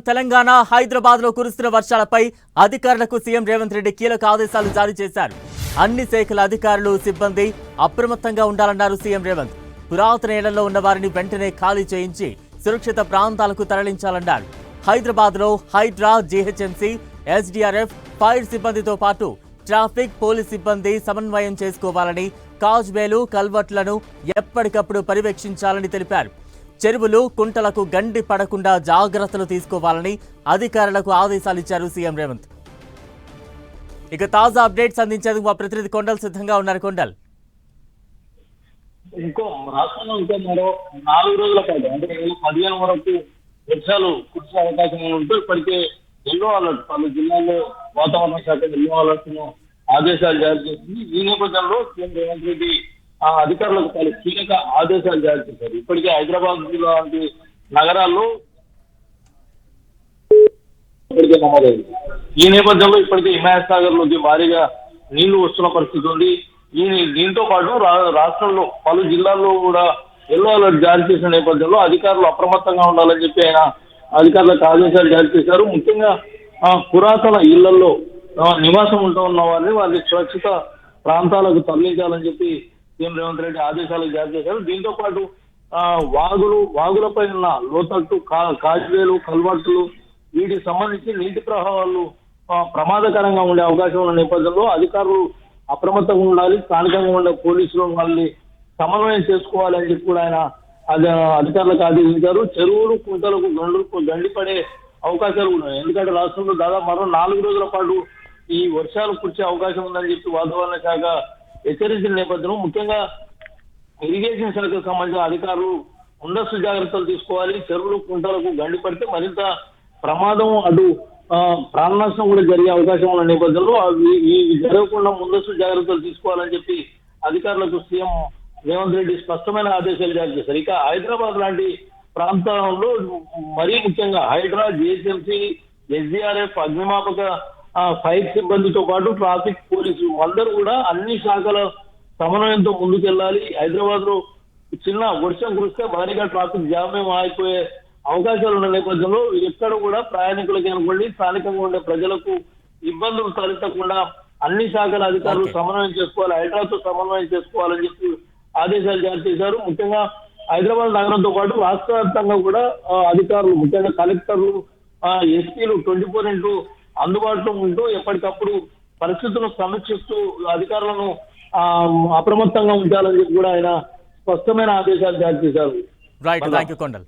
తెలంగాణ హైదరాబాద్ లో కురుస్తున్న వర్షాలపై అధికారులకు సీఎం రేవంత్ రెడ్డి కీలక ఆదేశాలు జారీ చేశారు. అన్ని శాఖల అధికారులు సిబ్బంది అప్రమత్తంగా ఉండాలన్నారు సీఎం రేవంత్. పురాతన ఇళ్లలో ఉన్న వారిని వెంటనే ఖాళీ చేయించి సురక్షిత ప్రాంతాలకు తరలించాలన్నారు. హైదరాబాద్ లో హైడ్రా, జీహెచ్ఎంసీ, ఎస్డీఆర్ఎఫ్, ఫైర్ సిబ్బందితో పాటు ట్రాఫిక్, పోలీస్ సిబ్బంది సమన్వయం చేసుకోవాలని, కాజ్వేలు, కల్వర్ట్లను ఎప్పటికప్పుడు పర్యవేక్షించాలని తెలిపారు. చెరువులు, కుంటలకు గండి పడకుండా జాగ్రత్తలు తీసుకోవాలని అధికారులకు ఆదేశాలు ఇచ్చారు సీఎం రేవంత్. ఇక తాజా అప్డేట్స్ అందించేందుకు మా ప్రతినిధి కొండల్ సిద్ధంగా ఉన్నారు. కొండల్, రాష్ట్రంలో మరో 4 రోజుల పాటు అంటే 15 వరకు వర్షాలు కురిసే అవకాశం ఉంటూ ఇప్పటికే ఎల్లో అలర్ట్ పలు జిల్లాల్లో వాతావరణ శాఖ ఎల్లో అలర్ట్ ను ఆదేశాలు జారీ చేసింది. ఈ నేపథ్యంలో సీఎం రేవంత్ రెడ్డి అధికారులకు పలు కీలక ఆదేశాలు జారీ చేశారు. ఇప్పటికే హైదరాబాద్ జిల్లా లాంటి నగరాల్లో ఇప్పటికే నమోదైంది. ఈ నేపథ్యంలో ఇప్పటికే హిమాయత్ సాగర్ లోకి భారీగా నీళ్లు వస్తున్న పరిస్థితి ఉంది. దీంతో పాటు రాష్ట్రంలో పలు జిల్లాల్లో కూడా ఎల్లో అలర్ట్ జారీ చేసిన నేపథ్యంలో అధికారులు అప్రమత్తంగా ఉండాలని చెప్పి ఆయన అధికారులకు ఆదేశాలు జారీ చేశారు. ముఖ్యంగా పురాతన ఇళ్లలో నివాసం ఉంటున్న వారిని సురక్షిత ప్రాంతాలకు తరలించాలని చెప్పి సీఎం రేవంత్ రెడ్డి ఆదేశాలు జారీ చేశారు. దీంతో పాటు వాగులపై ఉన్న లోతట్టు, కాజ్వేలు, కల్వర్టులు వీటికి సంబంధించి నీటి ప్రవాహాలు ప్రమాదకరంగా ఉండే అవకాశం ఉన్న నేపథ్యంలో అధికారులు అప్రమత్తంగా ఉండాలి. స్థానికంగా ఉండే పోలీసులు వాళ్ళని సమన్వయం చేసుకోవాలని చెప్పి కూడా ఆయన అధికారులకు ఆదేశించారు. చెరువులు, కుంటలకు గండిపడే అవకాశాలు ఉన్నాయి. ఎందుకంటే రాష్ట్రంలో దాదాపు మరో 4 రోజుల పాటు ఈ వర్షాలు కురిసే అవకాశం ఉందని చెప్పి వాతావరణ శాఖ హెచ్చరించిన నేపథ్యంలో ముఖ్యంగా ఇరిగేషన్ శాఖకు సంబంధించిన అధికారులు ముందస్తు జాగ్రత్తలు తీసుకోవాలి. చెరువులు, కుంటలకు గండి పడితే మరింత ప్రమాదం, అటు ప్రాణ నష్టం కూడా జరిగే అవకాశం ఉన్న నేపథ్యంలో ఇవి జరగకుండా ముందస్తు జాగ్రత్తలు తీసుకోవాలని చెప్పి అధికారులకు సీఎం రేవంత్ రెడ్డి స్పష్టమైన ఆదేశాలు జారీ చేశారు. ఇక హైదరాబాద్ లాంటి ప్రాంతాల్లో మరీ ముఖ్యంగా హైడ్రా, జిహెచ్ఎంసీ, ఎస్డీఆర్ఎఫ్, అగ్నిమాపక, ఫైర్ సిబ్బందితో పాటు ట్రాఫిక్, పోలీసు అందరూ కూడా అన్ని శాఖల సమన్వయంతో ముందుకెళ్లాలి. హైదరాబాద్ లో చిన్న వర్షం కురిస్తే భారీగా ట్రాఫిక్ జామ్ అయిపోయే అవకాశాలు ఉన్న నేపథ్యంలో ఎక్కడ కూడా ప్రయాణికులకి అనుకోండి, స్థానికంగా ఉండే ప్రజలకు ఇబ్బందులు తలెత్తకుండా అన్ని శాఖల అధికారులు సమన్వయం చేసుకోవాలి, హైడ్రాతో సమన్వయం చేసుకోవాలని చెప్పి ఆదేశాలు జారీ చేశారు. ముఖ్యంగా హైదరాబాద్ నగరంతో పాటు రాష్ట్ర వ్యాప్తంగా కూడా అధికారులు, ముఖ్యంగా కలెక్టర్లు, ఎస్పీలు 24x అందుబాటులో ఉంటూ ఎప్పటికప్పుడు పరిస్థితులను సమీక్షిస్తూ అధికారులను అప్రమత్తంగా ఉంచాలని చెప్పి కూడా ఆయన స్పష్టమైన ఆదేశాలు జారీ చేశారు. Right, thank you Kondal.